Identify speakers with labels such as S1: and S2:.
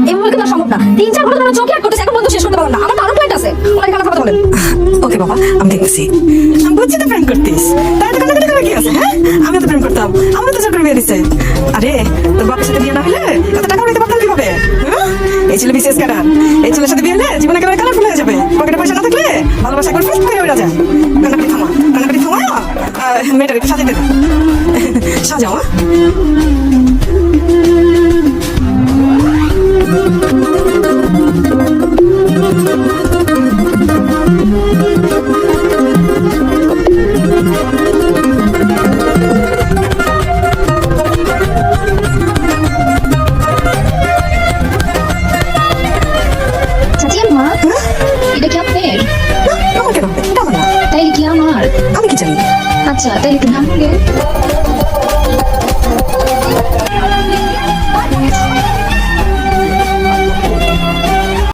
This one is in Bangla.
S1: এভাবে কিন্তু আর সম্ভব না। 3-4 ঘন্টা ধরে চোখে আট করতেছে, এখন পর্যন্ত শেষ করতে পারলাম না। আমার তো আরো প্ল্যান আছে, ওনাকে কালার কথা বলেন।
S2: ওকে বাবা, আমি দেখতেছি। আমি বুঝছি তো প্রেম করতিস, তাই তো কান্নাকাটি করে কি আছে? হ্যাঁ, আমি তো প্রেম করতাম, আমি তো জোর করে বিয়ে দিচ্ছে। আরে তোর বাপের সাথে বিয়ে না হলে এত টাকা উঠাতে পারতাম কিভাবে? এই ছেলে বিশেষ ক্যাডার, এই ছেলের সাথে বিয়ে হলে জীবন একেবারে কালারফুল হয়ে যাবে। পকেটে পয়সা না থাকলে ভালোবাসা একবার ফিস্ট করে উড়ে যায়। কান্নাকাটি থামা, কান্নাকাটি থামা, মেয়েটাকে একটু সাজিয়ে দেবে। সাজাও।
S1: চাচি আম্মা, এটা কি আপনার?
S2: আমার কেন হবে? এটা আমার না।
S1: তাইলে কি আমার?
S2: আমি কি জানি?
S1: আচ্ছা, তাইলে কি নাম বলেন?